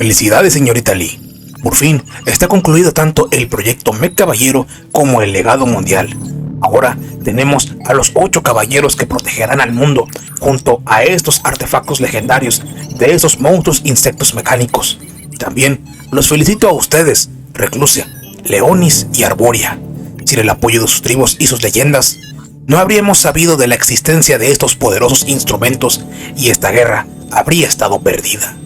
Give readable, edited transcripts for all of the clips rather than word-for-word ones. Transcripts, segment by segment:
Felicidades, señorita Lee. Por fin está concluido tanto el proyecto Meg Caballero como el legado mundial. Ahora tenemos a los 8 caballeros que protegerán al mundo junto a estos artefactos legendarios de esos monstruos insectos mecánicos. También los felicito a ustedes, Reclusia, Leonis y Arboria. Sin el apoyo de sus tribus y sus leyendas, no habríamos sabido de la existencia de estos poderosos instrumentos y esta guerra habría estado perdida.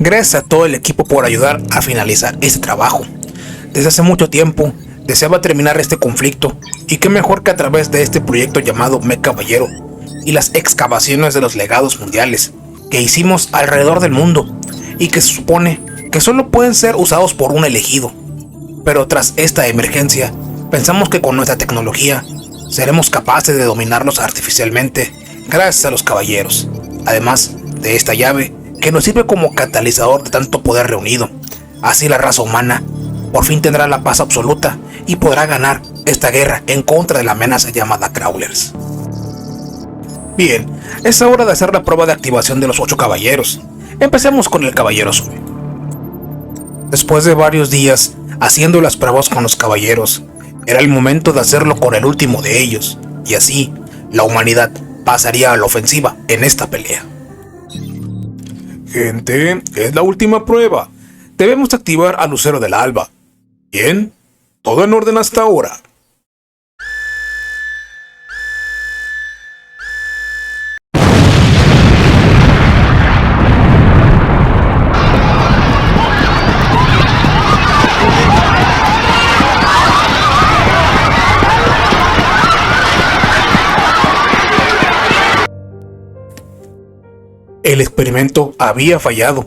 Gracias a todo el equipo por ayudar a finalizar este trabajo. Desde hace mucho tiempo deseaba terminar este conflicto, y qué mejor que a través de este proyecto llamado Meg Caballero y las excavaciones de los legados mundiales que hicimos alrededor del mundo y que se supone que solo pueden ser usados por un elegido. Pero tras esta emergencia, pensamos que con nuestra tecnología seremos capaces de dominarlos artificialmente gracias a los caballeros, además de esta llave que nos sirve como catalizador de tanto poder reunido. Así la raza humana por fin tendrá la paz absoluta y podrá ganar esta guerra en contra de la amenaza llamada Crawlers. Bien, es hora de hacer la prueba de activación de los 8 caballeros. Empecemos con el caballero azul. Después de varios días haciendo las pruebas con los caballeros, era el momento de hacerlo con el último de ellos, y así la humanidad pasaría a la ofensiva en esta pelea. Gente, es la última prueba. Debemos activar al Lucero del Alba. Bien, todo en orden hasta ahora. El experimento había fallado.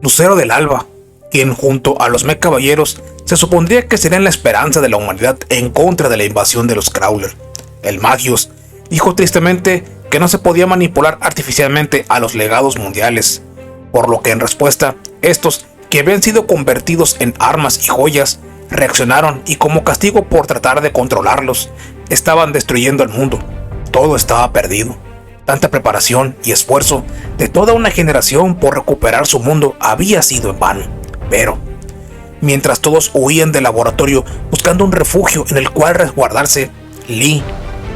Lucero del Alba, quien junto a los Meg Caballeros se supondría que serían la esperanza de la humanidad en contra de la invasión de los Crawler. El Magios dijo tristemente que no se podía manipular artificialmente a los legados mundiales, por lo que en respuesta, estos, que habían sido convertidos en armas y joyas, reaccionaron y como castigo por tratar de controlarlos, estaban destruyendo el mundo. Todo estaba perdido. Tanta preparación y esfuerzo de toda una generación por recuperar su mundo había sido en vano. Pero, mientras todos huían del laboratorio buscando un refugio en el cual resguardarse, Lee,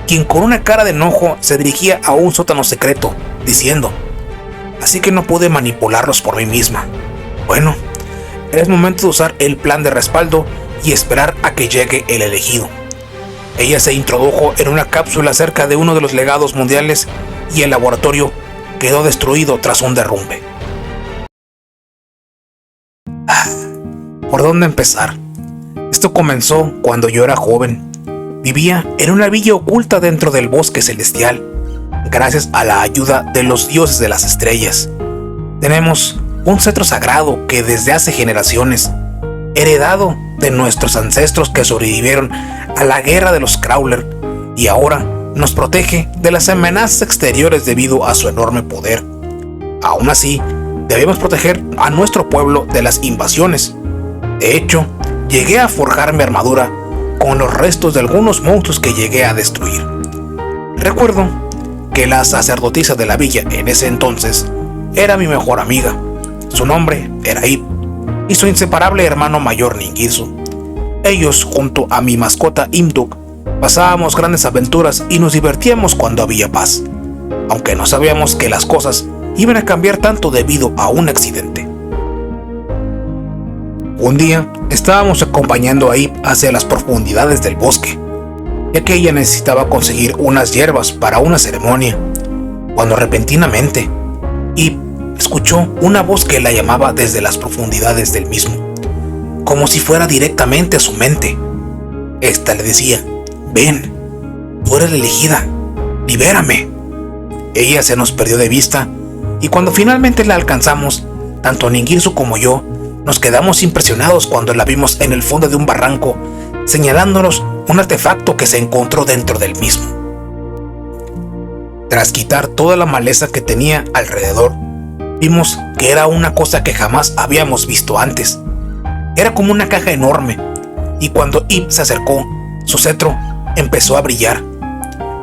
quien con una cara de enojo se dirigía a un sótano secreto, diciendo: «Así que no pude manipularlos por mí misma. Bueno, es momento de usar el plan de respaldo y esperar a que llegue el elegido». Ella se introdujo en una cápsula cerca de uno de los legados mundiales y el laboratorio quedó destruido tras un derrumbe. ¿Por dónde empezar? Esto comenzó cuando yo era joven. Vivía en una villa oculta dentro del bosque celestial, gracias a la ayuda de los dioses de las estrellas. Tenemos un cetro sagrado que desde hace generaciones, heredado de nuestros ancestros que sobrevivieron a la guerra de los Crawler, y ahora nos protege de las amenazas exteriores debido a su enorme poder. Aún así, debemos proteger a nuestro pueblo de las invasiones. De hecho, llegué a forjar mi armadura con los restos de algunos monstruos que llegué a destruir. Recuerdo que la sacerdotisa de la villa en ese entonces era mi mejor amiga. Su nombre era Ip, y su inseparable hermano mayor Ningirsu. Ellos, junto a mi mascota Imduk, pasábamos grandes aventuras y nos divertíamos cuando había paz, aunque no sabíamos que las cosas iban a cambiar tanto debido a un accidente. Un día estábamos acompañando a Ip hacia las profundidades del bosque, ya que ella necesitaba conseguir unas hierbas para una ceremonia, cuando repentinamente Ip escuchó una voz que la llamaba desde las profundidades del mismo, como si fuera directamente a su mente. Esta le decía: «Ven, tú eres la elegida, libérame». Ella se nos perdió de vista, y cuando finalmente la alcanzamos, tanto Ningirsu como yo nos quedamos impresionados cuando la vimos en el fondo de un barranco, señalándonos un artefacto que se encontró dentro del mismo. Tras quitar toda la maleza que tenía alrededor, vimos que era una cosa que jamás habíamos visto antes. Era como una caja enorme, y cuando Ip se acercó, su cetro empezó a brillar.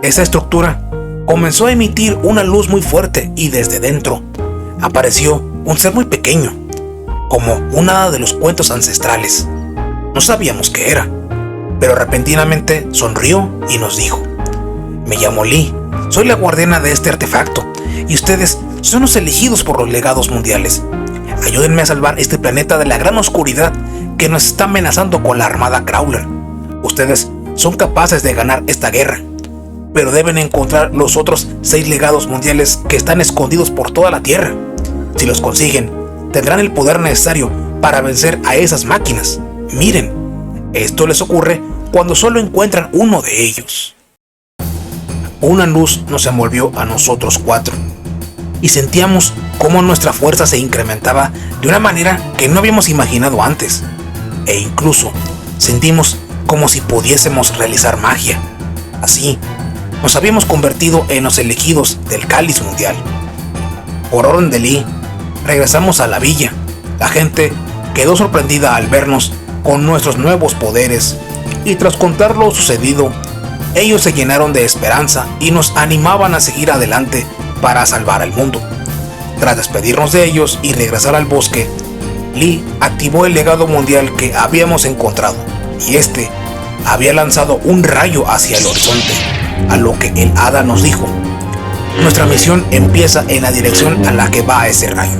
Esa estructura comenzó a emitir una luz muy fuerte y desde dentro apareció un ser muy pequeño, como un hada de los cuentos ancestrales. No sabíamos qué era, pero repentinamente sonrió y nos dijo: me llamo Lee, soy la guardiana de este artefacto, y ustedes son los elegidos por los legados mundiales. Ayúdenme a salvar este planeta de la gran oscuridad que nos está amenazando con la armada Crawler. Ustedes son capaces de ganar esta guerra, pero deben encontrar los otros 6 legados mundiales que están escondidos por toda la Tierra. Si los consiguen, tendrán el poder necesario para vencer a esas máquinas. Miren, esto les ocurre cuando solo encuentran uno de ellos. Una luz nos envolvió a nosotros 4 y sentíamos cómo nuestra fuerza se incrementaba de una manera que no habíamos imaginado antes, e incluso sentimos como si pudiésemos realizar magia. Así, nos habíamos convertido en los elegidos del Cáliz Mundial. Por orden de Lee, regresamos a la villa. La gente quedó sorprendida al vernos con nuestros nuevos poderes, y tras contar lo sucedido, ellos se llenaron de esperanza y nos animaban a seguir adelante para salvar al mundo. Tras despedirnos de ellos y regresar al bosque, Lee activó el legado mundial que habíamos encontrado, y este había lanzado un rayo hacia el horizonte, a lo que el hada nos dijo: nuestra misión empieza en la dirección a la que va ese rayo.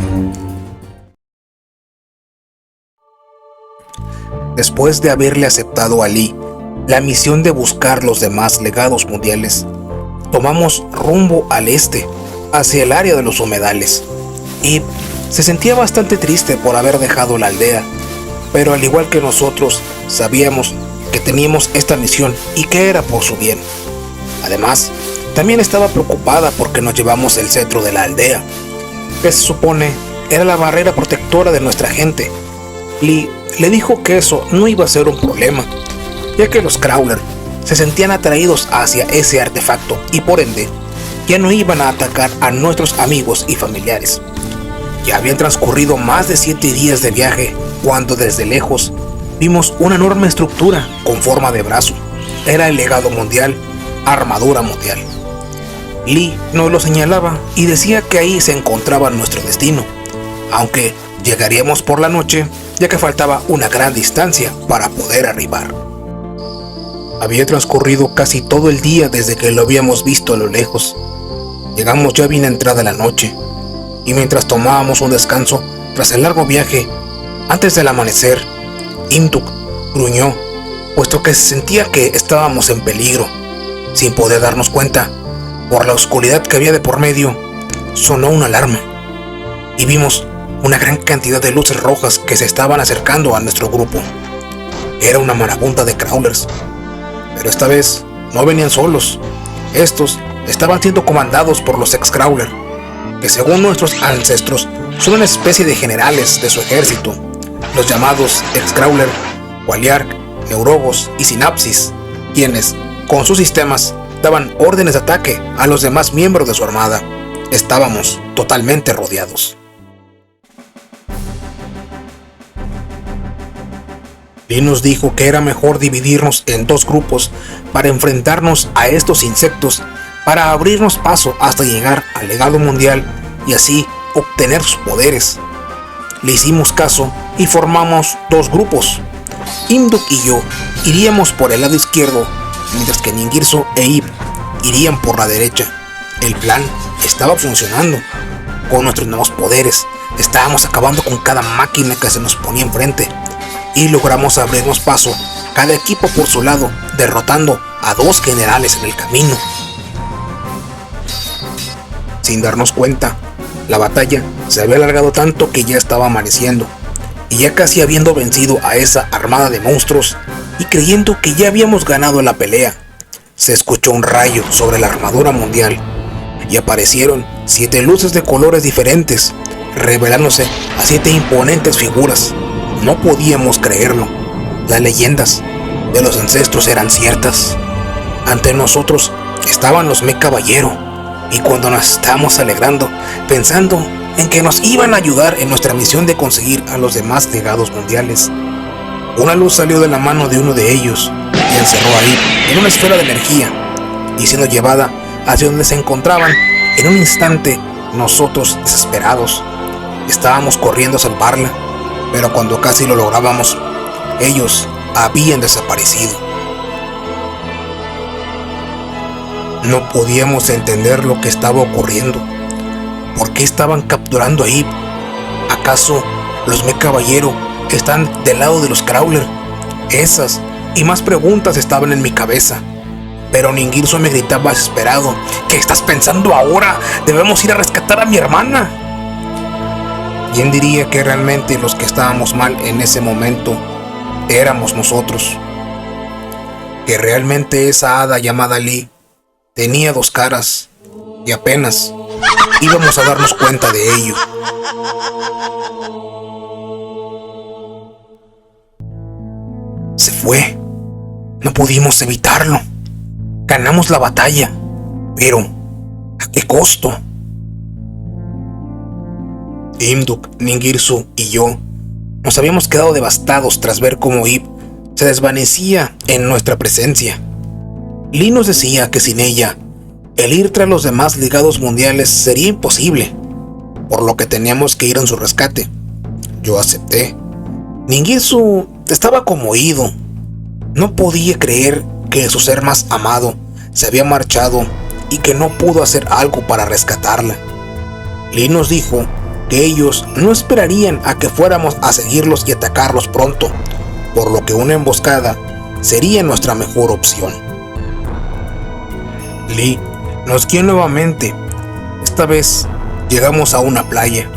Después de haberle aceptado a Lee la misión de buscar los demás legados mundiales, tomamos rumbo al este, hacia el área de los humedales. Eve se sentía bastante triste por haber dejado la aldea, pero al igual que nosotros, sabíamos que teníamos esta misión y que era por su bien. Además, también estaba preocupada porque nos llevamos el cetro de la aldea, que se supone era la barrera protectora de nuestra gente. Lee le dijo que eso no iba a ser un problema, ya que los Crawler se sentían atraídos hacia ese artefacto y por ende ya no iban a atacar a nuestros amigos y familiares. Ya habían transcurrido más de 7 días de viaje cuando desde lejos vimos una enorme estructura con forma de brazo. Era el legado mundial, armadura mundial. Lee nos lo señalaba y decía que ahí se encontraba nuestro destino, aunque llegaríamos por la noche, ya que faltaba una gran distancia para poder arribar. Había transcurrido casi todo el día desde que lo habíamos visto a lo lejos. Llegamos ya bien entrada la noche, y mientras tomábamos un descanso tras el largo viaje, antes del amanecer, Imduk gruñó, puesto que se sentía que estábamos en peligro. Sin poder darnos cuenta, por la oscuridad que había de por medio, sonó una alarma, y vimos una gran cantidad de luces rojas que se estaban acercando a nuestro grupo. Era una marabunta de Crawlers, pero esta vez no venían solos. Estos estaban siendo comandados por los ex-Crawler, que según nuestros ancestros son una especie de generales de su ejército, los llamados ex-Crawler, Waliark, Neurogos y Sinapsis, quienes, con sus sistemas, daban órdenes de ataque a los demás miembros de su armada. Estábamos totalmente rodeados. Lee nos dijo que era mejor dividirnos en 2 grupos para enfrentarnos a estos insectos, para abrirnos paso hasta llegar al legado mundial y así obtener sus poderes. Le hicimos caso y formamos 2 grupos. Imduk y yo iríamos por el lado izquierdo, mientras que Ningirso e Eve irían por la derecha. El plan estaba funcionando. Con nuestros nuevos poderes, estábamos acabando con cada máquina que se nos ponía enfrente, y logramos abrirnos paso, cada equipo por su lado, derrotando a 2 generales en el camino. Sin darnos cuenta, la batalla se había alargado tanto que ya estaba amaneciendo, y ya casi habiendo vencido a esa armada de monstruos y creyendo que ya habíamos ganado la pelea, se escuchó un rayo sobre la armadura mundial y aparecieron 7 luces de colores diferentes, revelándose a 7 imponentes figuras. No podíamos creerlo. Las leyendas de los ancestros eran ciertas. Ante nosotros estaban los Caballero, y cuando nos estábamos alegrando, pensando en que nos iban a ayudar en nuestra misión de conseguir a los demás legados mundiales, una luz salió de la mano de uno de ellos y encerró ahí en una esfera de energía, y siendo llevada hacia donde se encontraban. En un instante, nosotros, desesperados, Estábamos corriendo a salvarla, pero cuando casi lo lográbamos, ellos habían desaparecido. No podíamos entender lo que estaba ocurriendo. ¿Por qué estaban capturando a Eve? ¿Acaso los Caballero están del lado de los Crawler? Esas y más preguntas estaban en mi cabeza. Pero Ningirsu me gritaba desesperado: ¿qué estás pensando ahora? Debemos ir a rescatar a mi hermana. ¿Quién diría que realmente los que estábamos mal en ese momento éramos nosotros? Que realmente esa hada llamada Lee tenía dos caras y apenas íbamos a darnos cuenta de ello. Se fue. No pudimos evitarlo. Ganamos la batalla, pero ¿a qué costo? Imduk, Ningirsu y yo nos habíamos quedado devastados tras ver cómo Eve se desvanecía en nuestra presencia. Lee nos decía que sin ella, el ir tras los demás legados mundiales sería imposible, por lo que teníamos que ir en su rescate. Yo acepté. Ningirsu estaba conmovido. No podía creer que su ser más amado se había marchado y que no pudo hacer algo para rescatarla. Lee nos dijo que ellos no esperarían a que fuéramos a seguirlos y atacarlos pronto, por lo que una emboscada sería nuestra mejor opción. Lee nos guió nuevamente. Esta vez llegamos a una playa.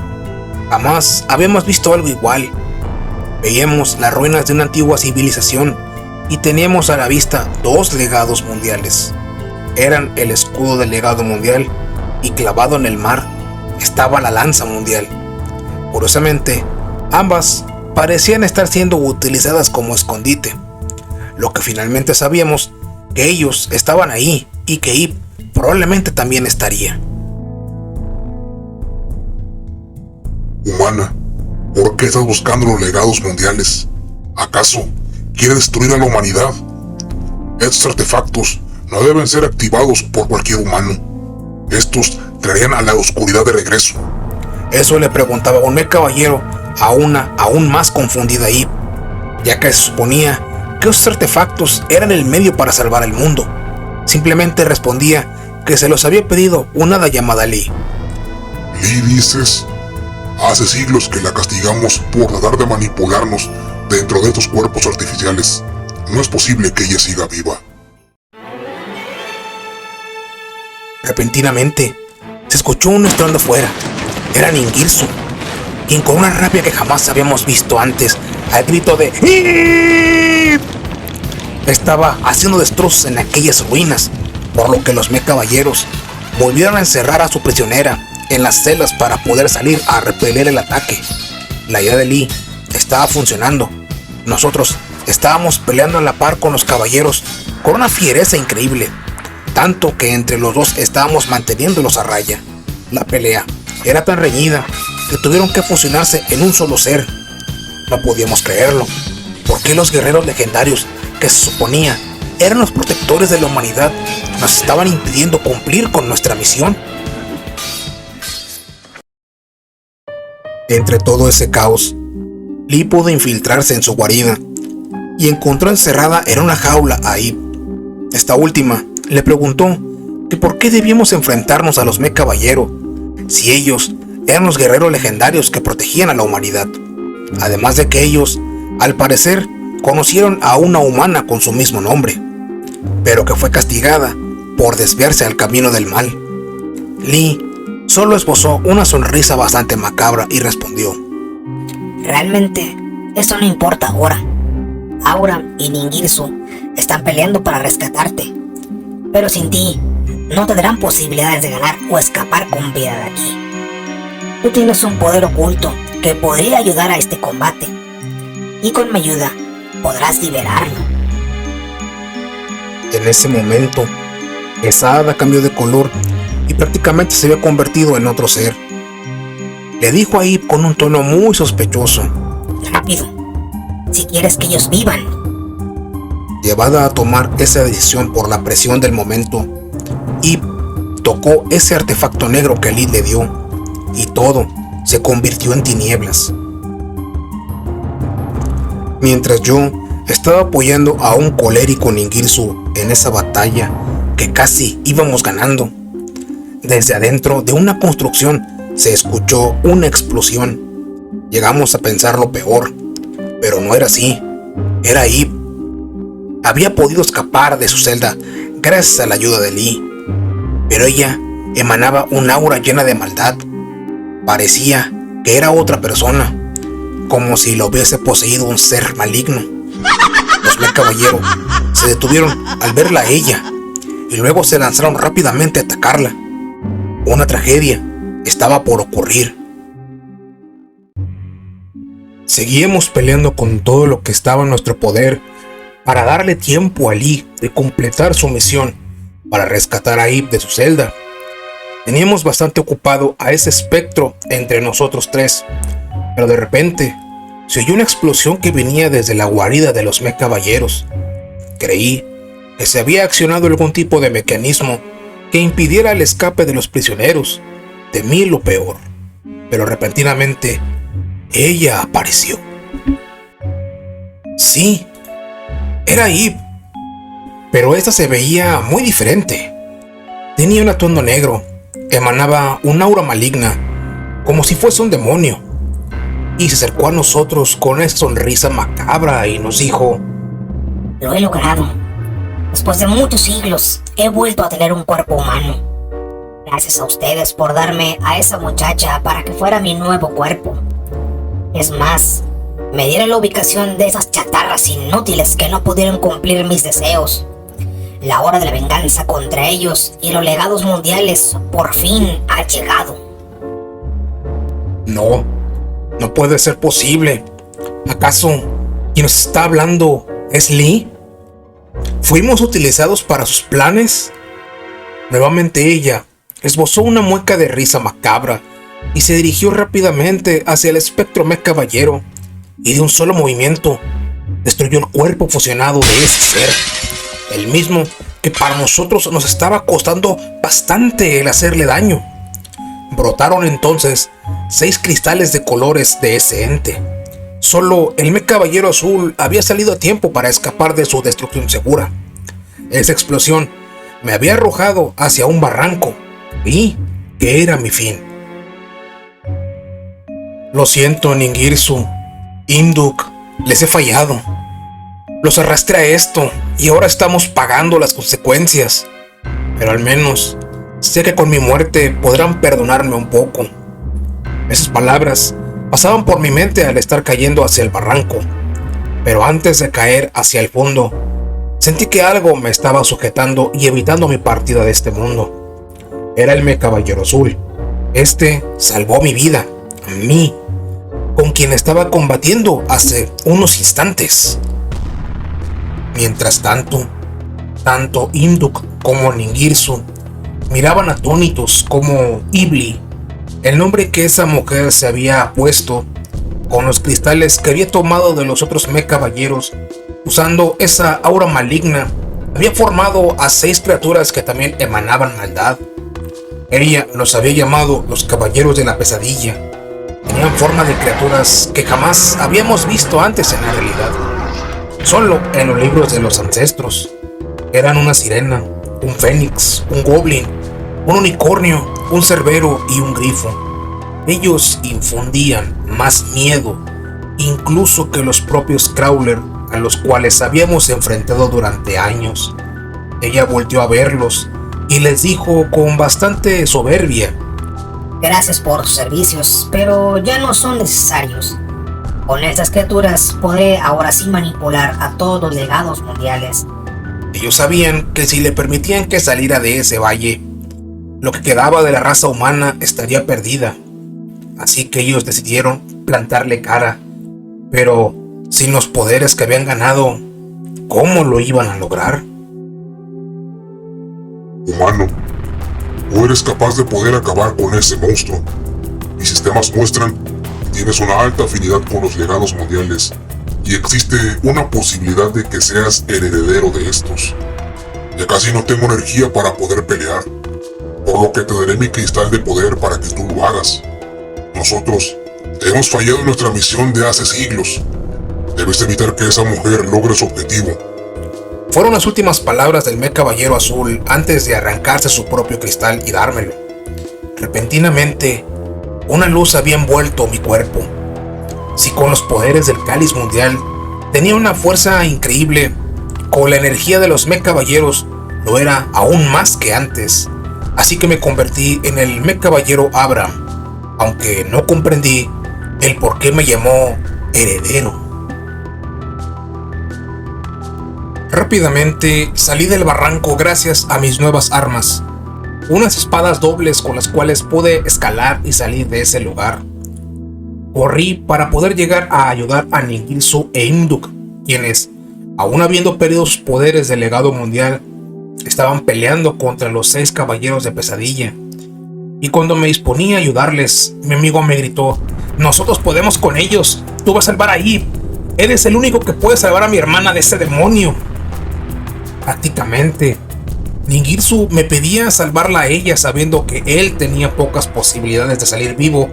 Jamás habíamos visto algo igual. Veíamos las ruinas de una antigua civilización y teníamos a la vista dos legados mundiales. Eran el escudo del legado mundial y clavado en el mar estaba la lanza mundial. Curiosamente, ambas parecían estar siendo utilizadas como escondite. Lo que finalmente sabíamos, que ellos estaban ahí y que Eve probablemente también estaría. Humana, ¿por qué estás buscando los legados mundiales? ¿Acaso quiere destruir a la humanidad? Estos artefactos no deben ser activados por cualquier humano. Estos traerían a la oscuridad de regreso. Eso le preguntaba un Caballero a una aún más confundida Eve, ya que se suponía que esos artefactos eran el medio para salvar el mundo. Simplemente respondía que se los había pedido una hada llamada Lee. ¿Lee dices? Hace siglos que la castigamos por tratar de manipularnos dentro de estos cuerpos artificiales. No es posible que ella siga viva. Repentinamente, se escuchó un estruendo afuera. Era Ningirsu, quien con una rabia que jamás habíamos visto antes, al grito de ¡Eve!, estaba haciendo destrozos en aquellas ruinas, por lo que los Caballeros volvieron a encerrar a su prisionera en las celdas para poder salir a repeler el ataque. La idea de Lee estaba funcionando. Nosotros estábamos peleando a la par con los caballeros con una fiereza increíble, tanto que entre los dos estábamos manteniéndolos a raya. La pelea era tan reñida que tuvieron que fusionarse en un solo ser. No podíamos creerlo. ¿Por qué los guerreros legendarios, que se suponía eran los protectores de la humanidad, nos estaban impidiendo cumplir con nuestra misión? Entre todo ese caos, Lee pudo infiltrarse en su guarida y encontró encerrada en una jaula a Eve. Esta última le preguntó que por qué debíamos enfrentarnos a los Caballero si ellos eran los guerreros legendarios que protegían a la humanidad. Además de que ellos, al parecer, conocieron a una humana con su mismo nombre, pero que fue castigada por desviarse al camino del mal. Lee solo esbozó una sonrisa bastante macabra y respondió: realmente, eso no importa ahora. Aura y Ningirsu están peleando para rescatarte, pero sin ti no tendrán posibilidades de ganar o escapar con vida de aquí. Tú tienes un poder oculto que podría ayudar a este combate, y con mi ayuda podrás liberarlo. En ese momento, esa hada cambió de color y prácticamente se había convertido en otro ser. Le dijo a Eve con un tono muy sospechoso: rápido, si quieres que ellos vivan. Llevada a tomar esa decisión por la presión del momento, Eve tocó ese artefacto negro que Lee le dio, y todo se convirtió en tinieblas. Mientras yo estaba apoyando a un colérico Ningirsu en esa batalla que casi íbamos ganando, desde adentro de una construcción se escuchó una explosión. Llegamos a pensar lo peor, pero no era así. Era Eve. Había podido escapar de su celda gracias a la ayuda de Lee, pero ella emanaba un aura llena de maldad. Parecía que era otra persona, como si lo hubiese poseído un ser maligno. Los Met Caballero se detuvieron al verla a ella y luego se lanzaron rápidamente a atacarla. Una tragedia estaba por ocurrir. Seguíamos peleando con todo lo que estaba en nuestro poder para darle tiempo a Lee de completar su misión para rescatar a Eve de su celda. Teníamos bastante ocupado a ese espectro entre nosotros tres, pero de repente se oyó una explosión que venía desde la guarida de los Met Caballeros. Creí que se había accionado algún tipo de mecanismo que impidiera el escape de los prisioneros. Temí lo peor, pero repentinamente ella apareció. Sí, era Eve, pero esta se veía muy diferente. Tenía un atuendo negro, emanaba un aura maligna, como si fuese un demonio, y se acercó a nosotros con esa sonrisa macabra y nos dijo: Lo he logrado. Después de muchos siglos, he vuelto a tener un cuerpo humano. Gracias a ustedes por darme a esa muchacha para que fuera mi nuevo cuerpo. Es más, me dieron la ubicación de esas chatarras inútiles que no pudieron cumplir mis deseos. La hora de la venganza contra ellos y los legados mundiales por fin ha llegado. No puede ser posible. ¿Acaso quien nos está hablando es Lee? ¿Fuimos utilizados para sus planes? Nuevamente ella esbozó una mueca de risa macabra y se dirigió rápidamente hacia el espectro Met Caballero, y de un solo movimiento destruyó el cuerpo fusionado de ese ser, el mismo que para nosotros nos estaba costando bastante el hacerle daño. Brotaron entonces 6 cristales de colores de ese ente. Solo el Met Caballero Azul había salido a tiempo para escapar de su destrucción segura. Esa explosión me había arrojado hacia un barranco, y que era mi fin. Lo siento, Ningirsu, Imduk, les he fallado. Los arrastré a esto y ahora estamos pagando las consecuencias. Pero al menos sé que con mi muerte podrán perdonarme un poco. Esas palabras pasaban por mi mente al estar cayendo hacia el barranco. Pero antes de caer hacia el fondo, sentí que algo me estaba sujetando y evitando mi partida de este mundo. Era el Met Caballero Azul. Este salvó mi vida, a mí, con quien estaba combatiendo hace unos instantes. Mientras tanto Imduk como Ningirsu miraban atónitos como Ibli, el nombre que esa mujer se había puesto con los cristales que había tomado de los otros Met Caballeros. Usando esa aura maligna, había formado a 6 criaturas que también emanaban maldad. Ella los había llamado los Caballeros de la Pesadilla. Tenían forma de criaturas que jamás habíamos visto antes en la realidad, solo en los libros de los ancestros. Eran una sirena, un fénix, un goblin, un unicornio, un cerbero y un grifo. Ellos infundían más miedo incluso que los propios Crawler a los cuales habíamos enfrentado durante años. Ella volteó a verlos y les dijo con bastante soberbia: Gracias por sus servicios, pero ya no son necesarios. Con estas criaturas podré ahora sí manipular a todos los legados mundiales. Ellos sabían que si le permitían que saliera de ese valle, lo que quedaba de la raza humana estaría perdida. Así que ellos decidieron plantarle cara. Pero sin los poderes que habían ganado, ¿cómo lo iban a lograr? Humano, no eres capaz de poder acabar con ese monstruo. Mis sistemas muestran que tienes una alta afinidad con los legados mundiales y existe una posibilidad de que seas el heredero de estos. Ya casi no tengo energía para poder pelear, por lo que te daré mi cristal de poder para que tú lo hagas. No Nosotros hemos fallado en nuestra misión de hace siglos. Debes evitar que esa mujer logre su objetivo. Fueron las últimas palabras del Mecha Caballero Azul antes de arrancarse su propio cristal y dármelo. Repentinamente, una luz había envuelto mi cuerpo. Si con los poderes del Cáliz Mundial tenía una fuerza increíble, con la energía de los Mecha Caballeros lo era aún más que antes. Así que me convertí en el Mecha Caballero Abraham, aunque no comprendí el por qué me llamó heredero. Rápidamente salí del barranco gracias a mis nuevas armas, unas espadas dobles con las cuales pude escalar y salir de ese lugar. Corrí para poder llegar a ayudar a Ningirsu e Imduk, quienes, aún habiendo perdido sus poderes del legado mundial, estaban peleando contra los 6 caballeros de pesadilla. Y cuando me disponía a ayudarles, mi amigo me gritó: "Nosotros podemos con ellos, tú vas a salvar a Ib. Eres el único que puede salvar a mi hermana de ese demonio". Prácticamente, Ningirsu me pedía salvarla a ella sabiendo que él tenía pocas posibilidades de salir vivo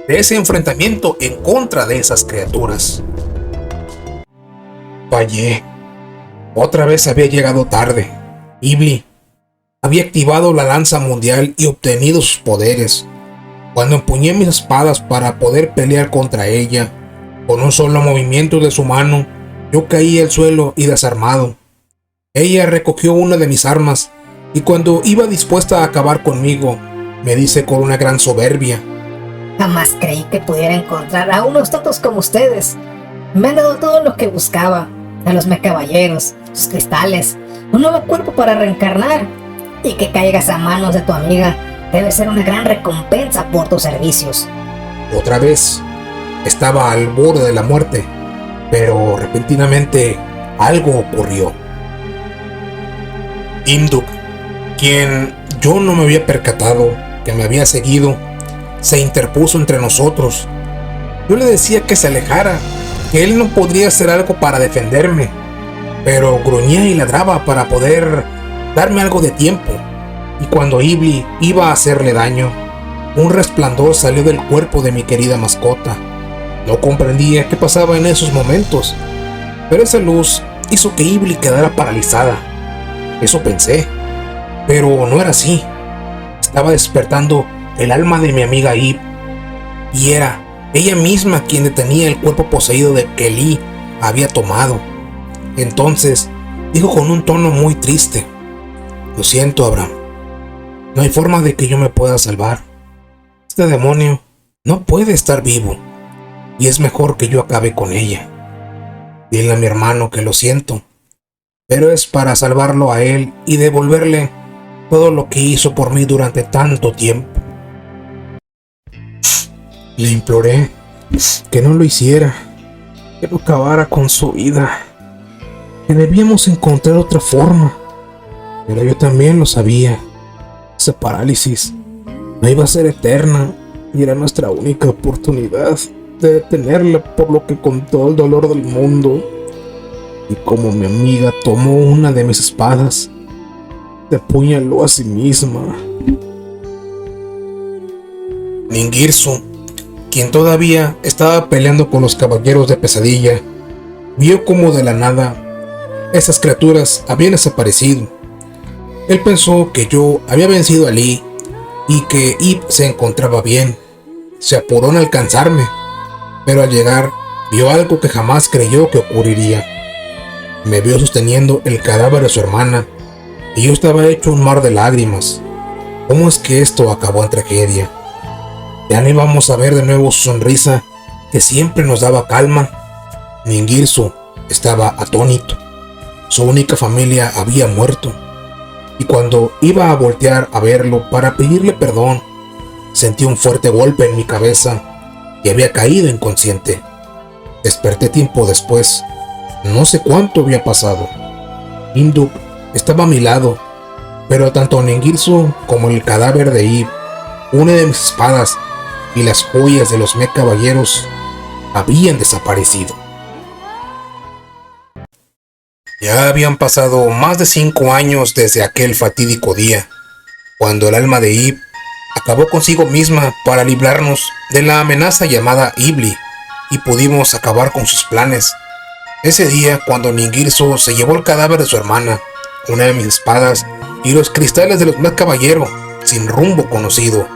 de ese enfrentamiento en contra de esas criaturas. Fallé. Otra vez había llegado tarde. Ibli había activado la lanza mundial y obtenido sus poderes. Cuando empuñé mis espadas para poder pelear contra ella, con un solo movimiento de su mano, yo caí al suelo y desarmado. Ella recogió una de mis armas y cuando iba dispuesta a acabar conmigo, me dice con una gran soberbia: Jamás creí que pudiera encontrar a unos tontos como ustedes. Me han dado todo lo que buscaba, a los Mecaballeros, sus cristales, un nuevo cuerpo para reencarnar, y que caigas a manos de tu amiga debe ser una gran recompensa por tus servicios. Otra vez estaba al borde de la muerte, pero repentinamente algo ocurrió. Imduk, quien yo no me había percatado que me había seguido, se interpuso entre nosotros. Yo le decía que se alejara, que él no podría hacer algo para defenderme, pero gruñía y ladraba para poder darme algo de tiempo. Y cuando Ibli iba a hacerle daño, un resplandor salió del cuerpo de mi querida mascota. No comprendía qué pasaba en esos momentos, pero esa luz hizo que Ibli quedara paralizada. Eso pensé, pero no era así. Estaba despertando el alma de mi amiga Ib, y era ella misma quien detenía el cuerpo poseído de que Lee había tomado. Entonces dijo con un tono muy triste: "Lo siento, Abraham. No hay forma de que yo me pueda salvar. Este demonio no puede estar vivo, y es mejor que yo acabe con ella. Dile a mi hermano que lo siento, pero es para salvarlo a él y devolverle todo lo que hizo por mí durante tanto tiempo". Le imploré que no lo hiciera, que no acabara con su vida, que debíamos encontrar otra forma. Pero yo también lo sabía. Esa parálisis no iba a ser eterna y era nuestra única oportunidad de detenerla, por lo que con todo el dolor del mundo, y como mi amiga tomó una de mis espadas, se apuñaló a sí misma. Ningirsu, quien todavía estaba peleando con los caballeros de pesadilla, vio como de la nada esas criaturas habían desaparecido. Él pensó que yo había vencido a Lee y que Ib se encontraba bien. Se apuró en alcanzarme, pero al llegar vio algo que jamás creyó que ocurriría. Me vio sosteniendo el cadáver de su hermana y yo estaba hecho un mar de lágrimas. ¿Cómo es que esto acabó en tragedia? Ya no íbamos a ver de nuevo su sonrisa que siempre nos daba calma. Ningirsu estaba atónito. Su única familia había muerto. Y cuando iba a voltear a verlo para pedirle perdón, sentí un fuerte golpe en mi cabeza y había caído inconsciente. Desperté tiempo después. No sé cuánto había pasado. Imduk estaba a mi lado, pero tanto Ningirsu como el cadáver de Ib, una de mis espadas y las joyas de los Mecaballeros habían desaparecido. Ya habían pasado más de 5 años desde aquel fatídico día, cuando el alma de Ib acabó consigo misma para librarnos de la amenaza llamada Ibli y pudimos acabar con sus planes. Ese día, cuando Ningirsu se llevó el cadáver de su hermana, una de mis espadas y los cristales de los Black Caballero, sin rumbo conocido.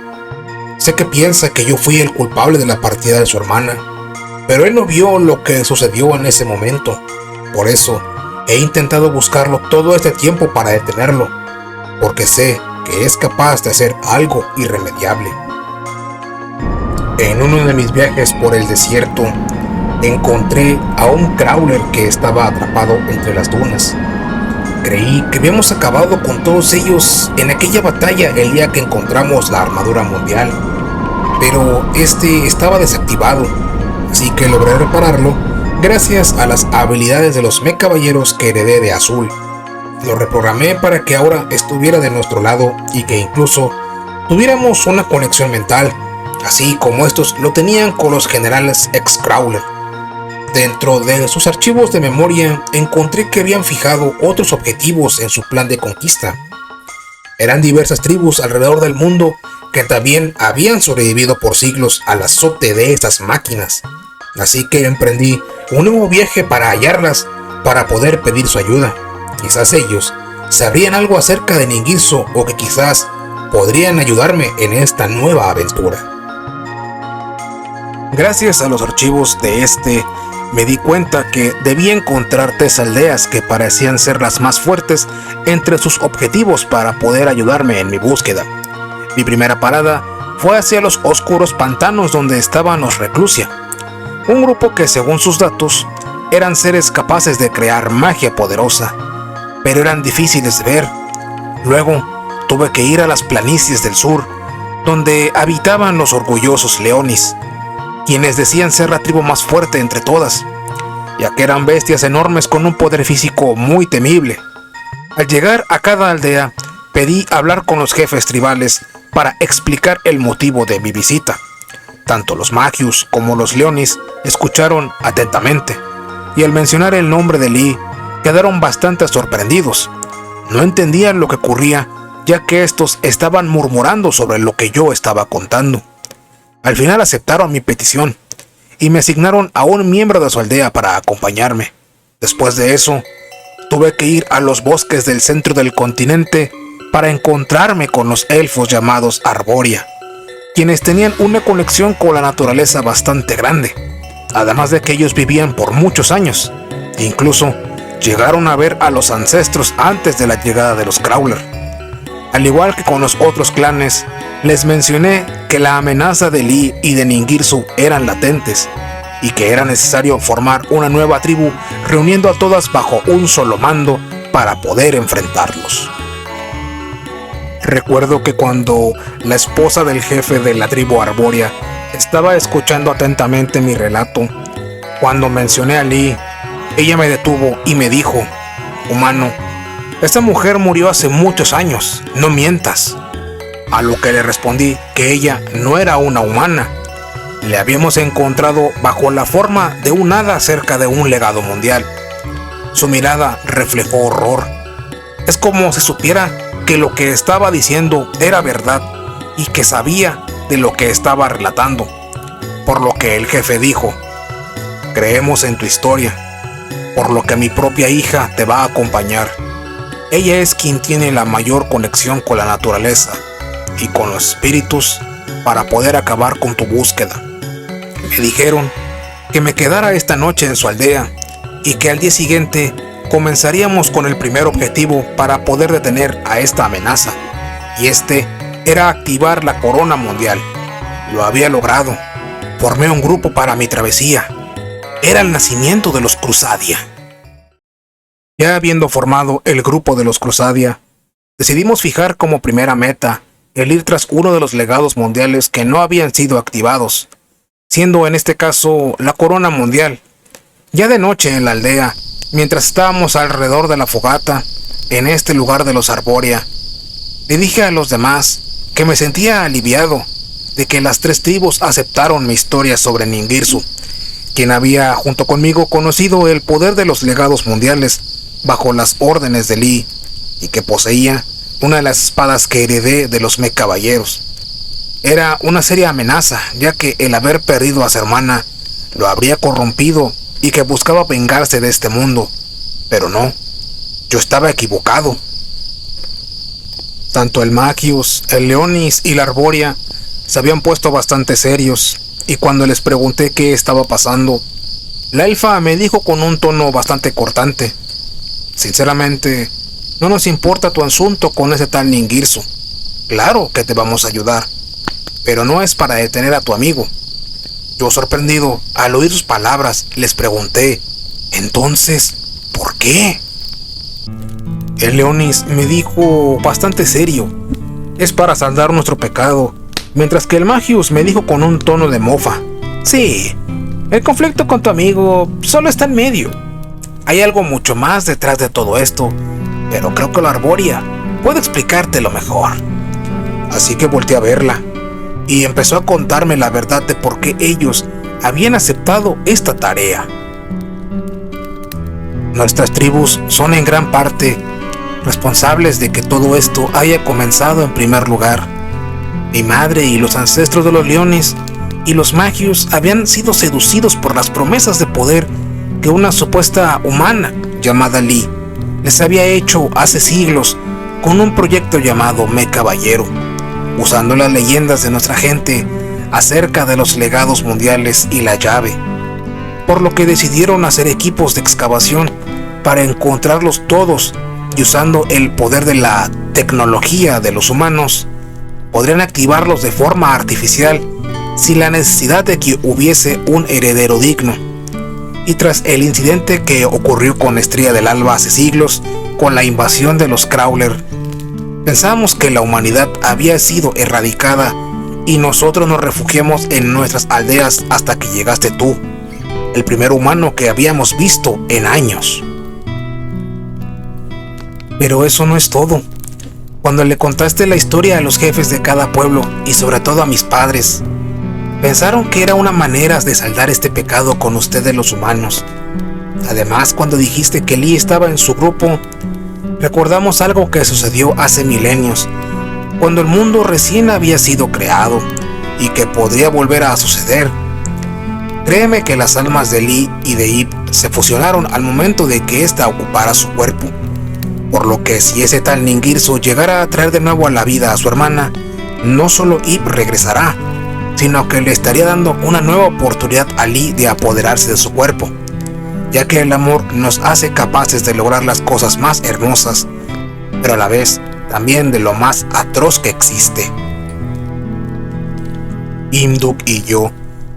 Sé que piensa que yo fui el culpable de la partida de su hermana, pero él no vio lo que sucedió en ese momento. Por eso, he intentado buscarlo todo este tiempo para detenerlo, porque sé que es capaz de hacer algo irremediable. En uno de mis viajes por el desierto, encontré a un crawler que estaba atrapado entre las dunas. Creí que habíamos acabado con todos ellos en aquella batalla el día que encontramos la armadura mundial, pero este estaba desactivado, así que logré repararlo gracias a las habilidades de los mech caballeros que heredé de Azul. Lo reprogramé para que ahora estuviera de nuestro lado y que incluso tuviéramos una conexión mental, así como estos lo tenían con los generales ex-Crawler. Dentro de sus archivos de memoria encontré que habían fijado otros objetivos en su plan de conquista. Eran diversas tribus alrededor del mundo que también habían sobrevivido por siglos al azote de estas máquinas. Así que emprendí un nuevo viaje para hallarlas, para poder pedir su ayuda. Quizás ellos sabrían algo acerca de Ningirsu o que quizás podrían ayudarme en esta nueva aventura. Gracias a los archivos de me di cuenta que debía encontrar 3 aldeas que parecían ser las más fuertes entre sus objetivos para poder ayudarme en mi búsqueda. Mi primera parada fue hacia los oscuros pantanos donde estaban los Reclusia, un grupo que según sus datos eran seres capaces de crear magia poderosa, pero eran difíciles de ver. Luego tuve que ir a las planicies del sur, donde habitaban los orgullosos Leonis, quienes decían ser la tribu más fuerte entre todas, ya que eran bestias enormes con un poder físico muy temible. Al llegar a cada aldea, pedí hablar con los jefes tribales para explicar el motivo de mi visita. Tanto los Magius como los Leonis escucharon atentamente, y al mencionar el nombre de Lee, quedaron bastante sorprendidos. No entendían lo que ocurría, ya que estos estaban murmurando sobre lo que yo estaba contando. Al final aceptaron mi petición y me asignaron a un miembro de su aldea para acompañarme. Después de eso, tuve que ir a los bosques del centro del continente para encontrarme con los elfos llamados Arboria, quienes tenían una conexión con la naturaleza bastante grande, además de que ellos vivían por muchos años. Incluso llegaron a ver a los ancestros antes de la llegada de los Crawler. Al igual que con los otros clanes, les mencioné que la amenaza de Lee y de Ningirsu eran latentes y que era necesario formar una nueva tribu reuniendo a todas bajo un solo mando para poder enfrentarlos. Recuerdo que cuando la esposa del jefe de la tribu Arboria estaba escuchando atentamente mi relato, cuando mencioné a Lee, ella me detuvo y me dijo: «Humano, esta mujer murió hace muchos años, no mientas». A lo que le respondí que ella no era una humana. Le habíamos encontrado bajo la forma de un hada cerca de un legado mundial. Su mirada reflejó horror. Es como si supiera que lo que estaba diciendo era verdad y que sabía de lo que estaba relatando. Por lo que el jefe dijo: «Creemos en tu historia, por lo que mi propia hija te va a acompañar. Ella es quien tiene la mayor conexión con la naturaleza y con los espíritus para poder acabar con tu búsqueda». Me dijeron que me quedara esta noche en su aldea y que al día siguiente comenzaríamos con el primer objetivo para poder detener a esta amenaza, y era activar la corona mundial. Lo había logrado. Formé un grupo para mi travesía. Era el nacimiento de los Crusadia. Ya habiendo formado el grupo de los Crusadia, decidimos fijar como primera meta el ir tras uno de los legados mundiales que no habían sido activados, siendo en este caso la corona mundial. Ya de noche en la aldea, mientras estábamos alrededor de la fogata, en este lugar de los Arboria, le dije a los demás que me sentía aliviado de que las 3 tribus aceptaron mi historia sobre Ningirsu, quien había junto conmigo conocido el poder de los legados mundiales bajo las órdenes de Lee y que poseía una de las espadas que heredé de los mech caballeros. era una seria amenaza, ya que el haber perdido a su hermana lo habría corrompido y que buscaba vengarse de este mundo. Pero no, yo estaba equivocado. Tanto el Magius, el Leonis y la Arboria se habían puesto bastante serios, y cuando les pregunté qué estaba pasando, la elfa me dijo con un tono bastante cortante: sinceramente, no nos importa tu asunto con ese tal Ningirsu. Claro que te vamos a ayudar, pero no es para detener a tu amigo. Yo, sorprendido al oír sus palabras, les pregunté: entonces, ¿por qué? El Leonis me dijo bastante serio: es para saldar nuestro pecado, mientras que el Magius me dijo con un tono de mofa: sí, el conflicto con tu amigo solo está en medio. Hay algo mucho más detrás de todo esto, pero creo que la Arboria puede explicártelo mejor. Así que volteé a verla, y empezó a contarme la verdad de por qué ellos habían aceptado esta tarea. Nuestras tribus son en gran parte responsables de que todo esto haya comenzado en primer lugar. Mi madre y los ancestros de los Leonis y los Magius habían sido seducidos por las promesas de poder que una supuesta humana llamada Lee les había hecho hace siglos con un proyecto llamado Me Caballero, usando las leyendas de nuestra gente acerca de los legados mundiales y la llave, por lo que decidieron hacer equipos de excavación para encontrarlos todos, y usando el poder de la tecnología de los humanos, podrían activarlos de forma artificial sin la necesidad de que hubiese un heredero digno. Y tras el incidente que ocurrió con Estrella del Alba hace siglos, con la invasión de los Crawler, pensamos que la humanidad había sido erradicada y nosotros nos refugiamos en nuestras aldeas hasta que llegaste tú, el primer humano que habíamos visto en años. Pero eso no es todo. Cuando le contaste la historia a los jefes de cada pueblo y sobre todo a mis padres, pensaron que era una manera de saldar este pecado con ustedes los humanos. Además, cuando dijiste que Lee estaba en su grupo, recordamos algo que sucedió hace milenios, cuando el mundo recién había sido creado, y que podría volver a suceder. Créeme que las almas de Lee y de Ip se fusionaron al momento de que ésta ocupara su cuerpo, por lo que si ese tal Ningirsu llegara a traer de nuevo a la vida a su hermana, no solo Ip regresará, sino que le estaría dando una nueva oportunidad a Lee de apoderarse de su cuerpo, ya que el amor nos hace capaces de lograr las cosas más hermosas, pero a la vez también de lo más atroz que existe. Imduk y yo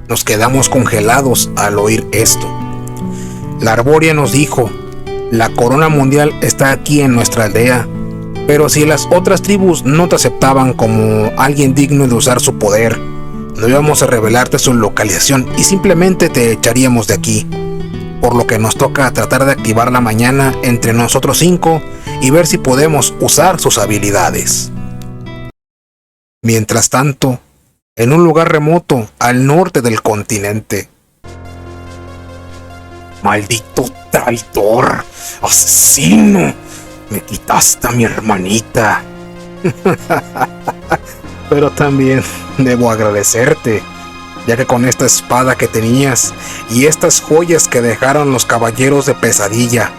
nos quedamos congelados al oír esto. La Arboria nos dijo: la corona mundial está aquí en nuestra aldea, pero si las otras tribus no te aceptaban como alguien digno de usar su poder, no íbamos a revelarte su localización y simplemente te echaríamos de aquí. Por lo que nos toca tratar de activarla mañana entre nosotros 5 y ver si podemos usar sus habilidades. Mientras tanto, en un lugar remoto al norte del continente. ¡Maldito traidor! ¡Asesino! Me quitaste a mi hermanita. Pero también debo agradecerte, ya que con esta espada que tenías y estas joyas que dejaron los caballeros de Pesadilla,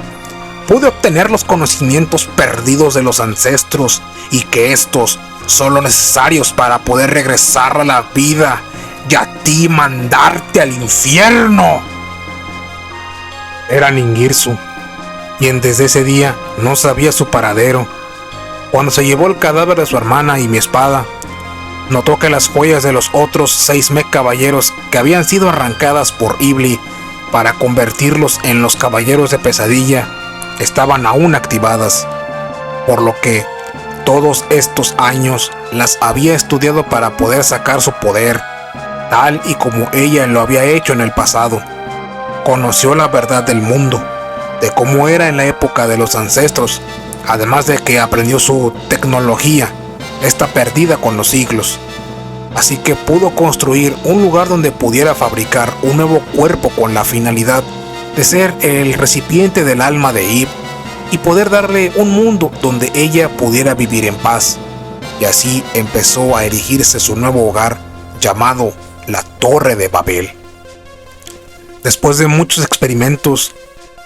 pude obtener los conocimientos perdidos de los ancestros, y que estos son los necesarios para poder regresar a la vida y a ti mandarte al infierno. Era Ningirsu, quien desde ese día no sabía su paradero. Cuando se llevó el cadáver de su hermana y mi espada, notó que las joyas de los otros 6 caballeros que habían sido arrancadas por Ibli para convertirlos en los caballeros de Pesadilla estaban aún activadas, por lo que todos estos años las había estudiado para poder sacar su poder, tal y como ella lo había hecho en el pasado. Conoció la verdad del mundo, de cómo era en la época de los ancestros, además de que aprendió su tecnología, esta perdida con los siglos. Así que pudo construir un lugar donde pudiera fabricar un nuevo cuerpo con la finalidad de ser el recipiente del alma de Ip y poder darle un mundo donde ella pudiera vivir en paz, y así empezó a erigirse su nuevo hogar llamado la Torre de Babel. Después de muchos experimentos,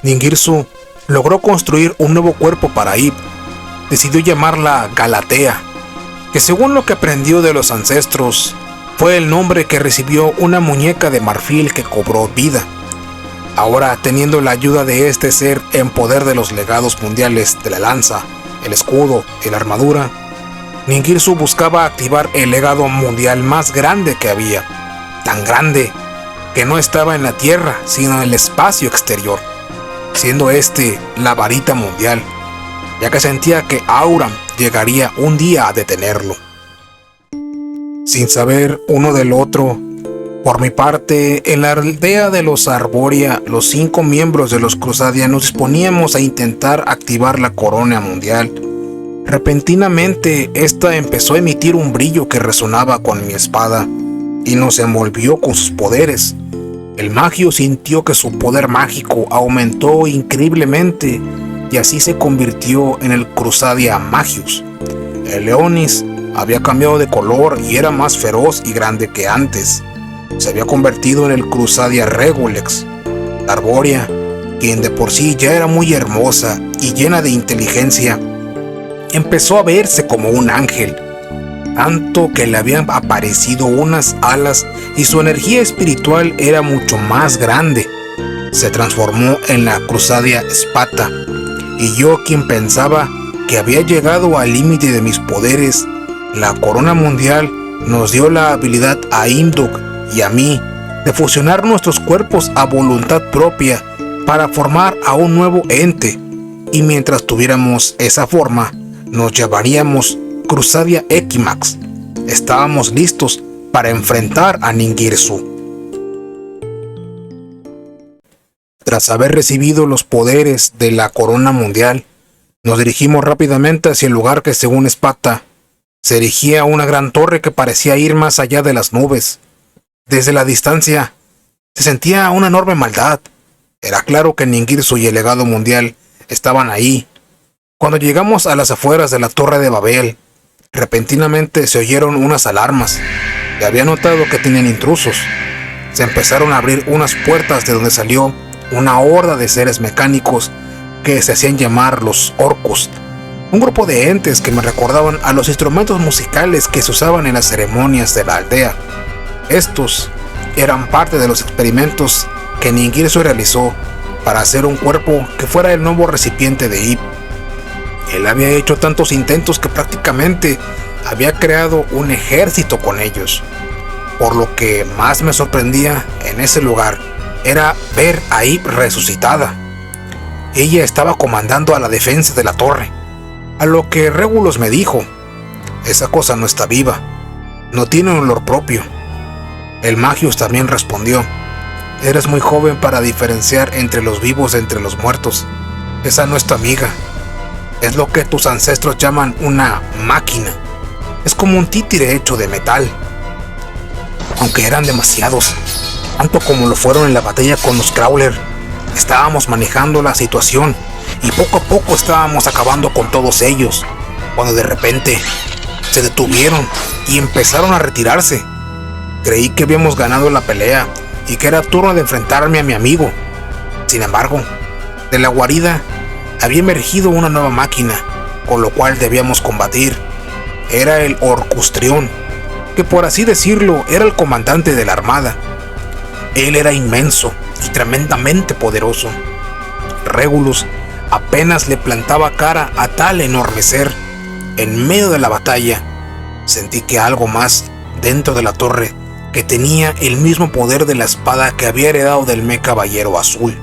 Ningirsu logró construir un nuevo cuerpo para Ib. Decidió llamarla Galatea, que según lo que aprendió de los ancestros, fue el nombre que recibió una muñeca de marfil que cobró vida. Ahora, teniendo la ayuda de este ser en poder de los legados mundiales de la lanza, el escudo y la armadura, Ningirsu buscaba activar el legado mundial más grande que había, tan grande que no estaba en la Tierra, sino en el espacio exterior, siendo este la varita mundial, ya que sentía que Auram llegaría un día a detenerlo. Sin saber uno del otro, por mi parte, en la aldea de los Arboria, los 5 miembros de los Crusadia nos disponíamos a intentar activar la corona mundial. Repentinamente, esta empezó a emitir un brillo que resonaba con mi espada y nos envolvió con sus poderes. El magio sintió que su poder mágico aumentó increíblemente y así se convirtió en el Crusadia Magius. El Leonis había cambiado de color y era más feroz y grande que antes. Se había convertido en el Crusadia Regulex. La Arboria, quien de por sí ya era muy hermosa y llena de inteligencia, empezó a verse como un ángel, tanto que le habían aparecido unas alas y su energía espiritual era mucho más grande. Se transformó en la Crusadia Spata, y yo, quien pensaba que había llegado al límite de mis poderes, la corona mundial nos dio la habilidad a Imduk y a mí de fusionar nuestros cuerpos a voluntad propia para formar a un nuevo ente, y mientras tuviéramos esa forma, nos llamaríamos Crusadia Equimax. Estábamos listos para enfrentar a Ningirsu. Tras haber recibido los poderes de la corona mundial, nos dirigimos rápidamente hacia el lugar que, según Spata, se erigía una gran torre que parecía ir más allá de las nubes. Desde la distancia, se sentía una enorme maldad. Era claro que Ningirsu y el legado mundial estaban ahí. Cuando llegamos a las afueras de la Torre de Babel, repentinamente se oyeron unas alarmas. Y había notado que tenían intrusos. Se empezaron a abrir unas puertas de donde salió una horda de seres mecánicos que se hacían llamar los Orcust. Un grupo de entes que me recordaban a los instrumentos musicales que se usaban en las ceremonias de la aldea. Estos eran parte de los experimentos que Ningirsu realizó para hacer un cuerpo que fuera el nuevo recipiente de Ib. Él había hecho tantos intentos que prácticamente había creado un ejército con ellos. Por lo que más me sorprendía en ese lugar era ver a Ib resucitada. Ella estaba comandando a la defensa de la torre, a lo que Regulus me dijo: esa cosa no está viva, no tiene un olor propio. El Magius también respondió: eres muy joven para diferenciar entre los vivos de entre los muertos. Esa no es tu amiga. Es lo que tus ancestros llaman una máquina. Es como un títere hecho de metal. Aunque eran demasiados, tanto como lo fueron en la batalla con los Crawler, estábamos manejando la situación y poco a poco estábamos acabando con todos ellos, cuando de repente se detuvieron y empezaron a retirarse. Creí que habíamos ganado la pelea y que era turno de enfrentarme a mi amigo. Sin embargo, de la guarida había emergido una nueva máquina, con lo cual debíamos combatir. Era el Orcustrión, que por así decirlo era el comandante de la armada. Él era inmenso y tremendamente poderoso. Regulus apenas le plantaba cara a tal enorme ser. En medio de la batalla, sentí que algo más dentro de la torre, que tenía el mismo poder de la espada que había heredado del Mech Caballero Azul.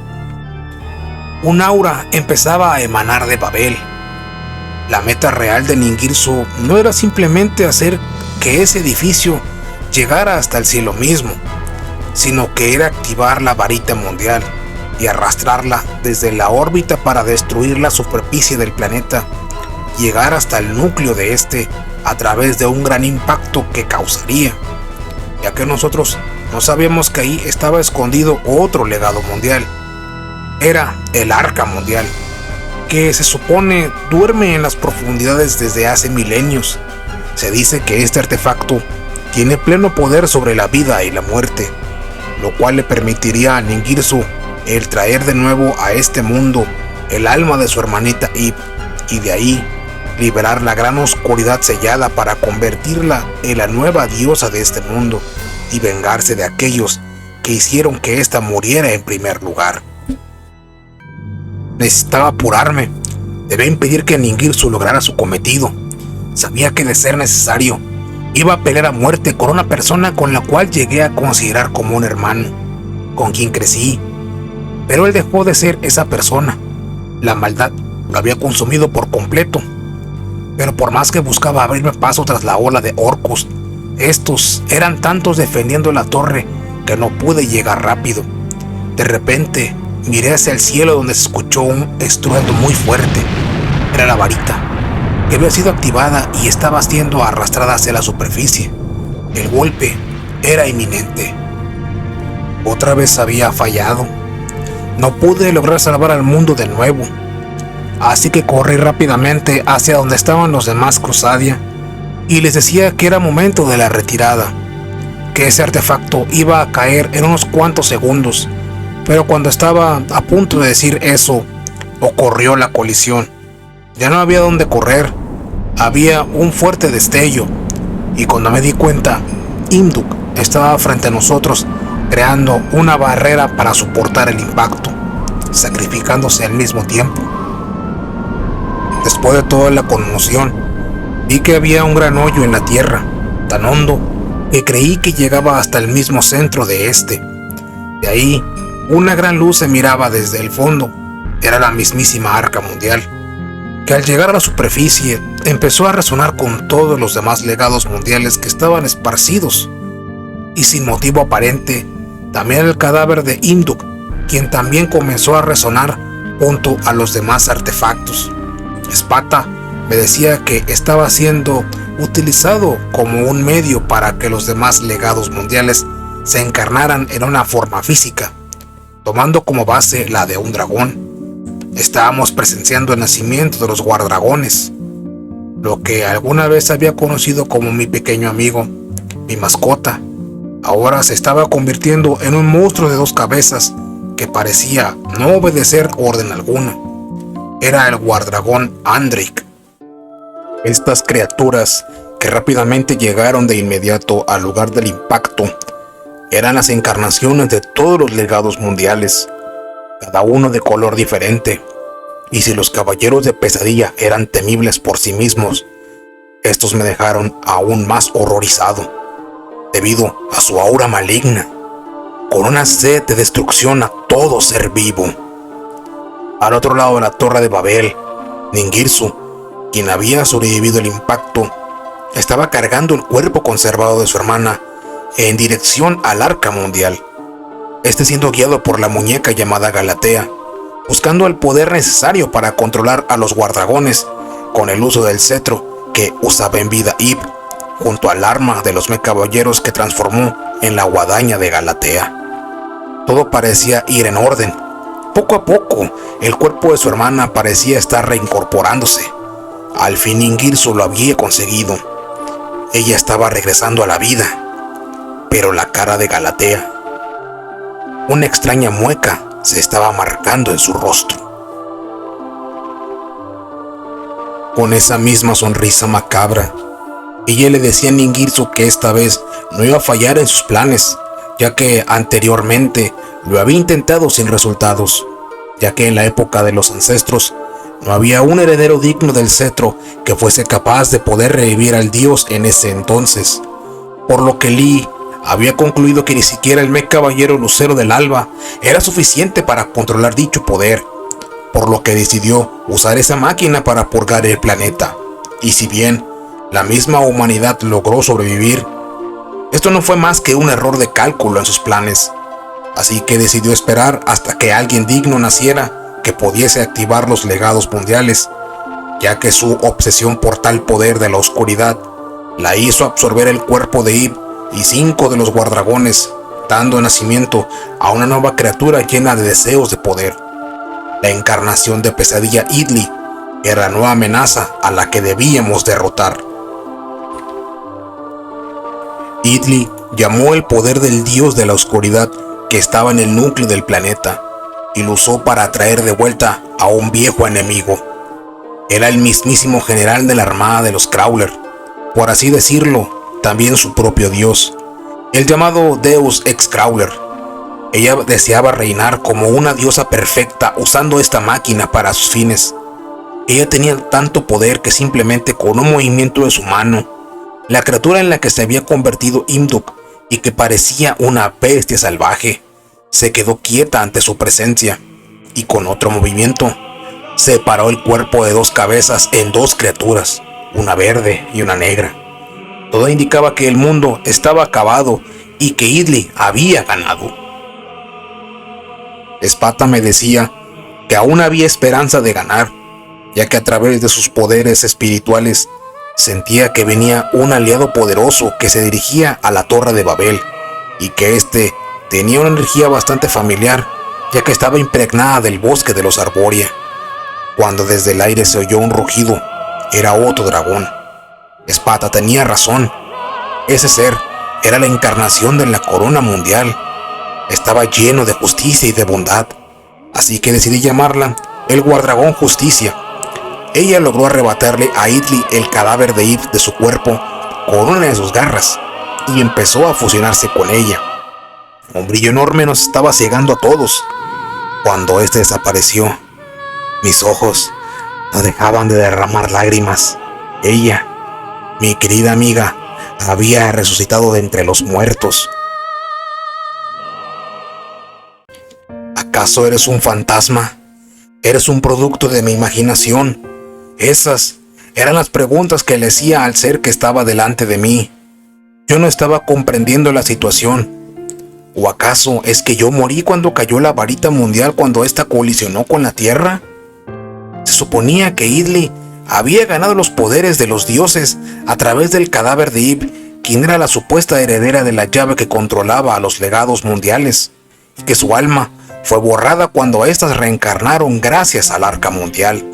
Un aura empezaba a emanar de Babel. La meta real de Ningirsu no era simplemente hacer que ese edificio llegara hasta el cielo mismo, sino que era activar la varita mundial y arrastrarla desde la órbita para destruir la superficie del planeta, llegar hasta el núcleo de este a través de un gran impacto que causaría, ya que nosotros no sabíamos que ahí estaba escondido otro legado mundial. Era el Arca Mundial, que se supone duerme en las profundidades desde hace milenios, Se dice que este artefacto tiene pleno poder sobre la vida y la muerte, lo cual le permitiría a Ningirsu el traer de nuevo a este mundo el alma de su hermanita Eve, y de ahí liberar la gran oscuridad sellada para convertirla en la nueva diosa de este mundo y vengarse de aquellos que hicieron que ésta muriera en primer lugar. Necesitaba apurarme. Debía impedir que Ningirsu lograra su cometido. Sabía que, de ser necesario, iba a pelear a muerte con una persona con la cual llegué a considerar como un hermano, con quien crecí. Pero él dejó de ser esa persona. La maldad lo había consumido por completo. Pero por más que buscaba abrirme paso tras la ola de orcos, estos eran tantos defendiendo la torre que no pude llegar rápido. De repente miré hacia el cielo, donde se escuchó un estruendo muy fuerte. Era la varita, que había sido activada y estaba siendo arrastrada hacia la superficie. El golpe era inminente. Otra vez había fallado. No pude lograr salvar al mundo de nuevo. Así que corrí rápidamente hacia donde estaban los demás Crusadia y les decía que era momento de la retirada, que ese artefacto iba a caer en unos cuantos segundos. Pero cuando estaba a punto de decir eso, ocurrió la colisión. Ya no había dónde correr. Había un fuerte destello, y cuando me di cuenta, Imduk estaba frente a nosotros, creando una barrera para soportar el impacto, sacrificándose al mismo tiempo. Después de toda la conmoción, vi que había un gran hoyo en la tierra, tan hondo que creí que llegaba hasta el mismo centro de este. De ahí, una gran luz se miraba desde el fondo. Era la mismísima Arca Mundial, que al llegar a la superficie empezó a resonar con todos los demás legados mundiales que estaban esparcidos. Y sin motivo aparente, también el cadáver de Imduk, quien también comenzó a resonar junto a los demás artefactos. Spata me decía que estaba siendo utilizado como un medio para que los demás legados mundiales se encarnaran en una forma física, tomando como base la de un dragón. Estábamos presenciando el nacimiento de los guardragones, lo que alguna vez había conocido como mi pequeño amigo, mi mascota. Ahora se estaba convirtiendo en un monstruo de 2 cabezas que parecía no obedecer orden alguna. Era el guardragón Andrik. Estas criaturas, que rápidamente llegaron de inmediato al lugar del impacto, eran las encarnaciones de todos los legados mundiales, cada uno de color diferente. Y si los caballeros de pesadilla eran temibles por sí mismos, estos me dejaron aún más horrorizado, debido a su aura maligna, con una sed de destrucción a todo ser vivo. Al otro lado de la Torre de Babel, Ningirsu, quien había sobrevivido el impacto, estaba cargando el cuerpo conservado de su hermana en dirección al Arca Mundial, siendo guiado por la muñeca llamada Galatea, buscando el poder necesario para controlar a los guardragones con el uso del cetro que usaba en vida Eve, junto al arma de los caballeros que transformó en la guadaña de Galatea. Todo parecía ir en orden. Poco a poco, el cuerpo de su hermana parecía estar reincorporándose. Al fin Ningirsu lo había conseguido. Ella estaba regresando a la vida, pero la cara de Galatea, una extraña mueca, se estaba marcando en su rostro. Con esa misma sonrisa macabra, ella le decía a Ningirsu que esta vez no iba a fallar en sus planes, ya que anteriormente lo había intentado sin resultados, ya que en la época de los ancestros no había un heredero digno del cetro que fuese capaz de poder revivir al dios en ese entonces, por lo que Lee había concluido que ni siquiera el caballero Lucero del Alba era suficiente para controlar dicho poder, por lo que decidió usar esa máquina para purgar el planeta. Y si bien la misma humanidad logró sobrevivir, esto no fue más que un error de cálculo en sus planes, así que decidió esperar hasta que alguien digno naciera que pudiese activar los legados mundiales, ya que su obsesión por tal poder de la oscuridad la hizo absorber el cuerpo de Eve y 5 de los guardragones, dando nacimiento a una nueva criatura llena de deseos de poder. La encarnación de Pesadilla Idli era la nueva amenaza a la que debíamos derrotar. Idli llamó el poder del dios de la oscuridad que estaba en el núcleo del planeta y lo usó para atraer de vuelta a un viejo enemigo. Era el mismísimo general de la armada de los Crawler, por así decirlo, también su propio dios, el llamado Deus Ex Crawler. Ella deseaba reinar como una diosa perfecta usando esta máquina para sus fines. Ella tenía tanto poder que simplemente con un movimiento de su mano, la criatura en la que se había convertido Imduk y que parecía una bestia salvaje, se quedó quieta ante su presencia y con otro movimiento separó el cuerpo de dos cabezas en dos criaturas, una verde y una negra. Todo indicaba que el mundo estaba acabado y que Idli había ganado. Sparta me decía que aún había esperanza de ganar, ya que a través de sus poderes espirituales sentía que venía un aliado poderoso que se dirigía a la Torre de Babel y que éste tenía una energía bastante familiar, ya que estaba impregnada del bosque de los Arboria. Cuando desde el aire se oyó un rugido, era otro dragón. Sparta tenía razón. Ese ser era la encarnación de la corona mundial. Estaba lleno de justicia y de bondad, así que decidí llamarla el Guardragón Justicia. Ella logró arrebatarle a Idli el cadáver de Ib de su cuerpo con una de sus garras y empezó a fusionarse con ella. Un brillo enorme nos estaba cegando a todos. Cuando este desapareció, mis ojos no dejaban de derramar lágrimas. Ella, mi querida amiga, había resucitado de entre los muertos. ¿Acaso eres un fantasma? ¿Eres un producto de mi imaginación? Esas eran las preguntas que le hacía al ser que estaba delante de mí. Yo no estaba comprendiendo la situación. ¿O acaso es que yo morí cuando cayó la varita mundial cuando ésta colisionó con la tierra? Se suponía que Idli había ganado los poderes de los dioses a través del cadáver de Ib, quien era la supuesta heredera de la llave que controlaba a los legados mundiales, y que su alma fue borrada cuando éstas reencarnaron gracias al Arca Mundial.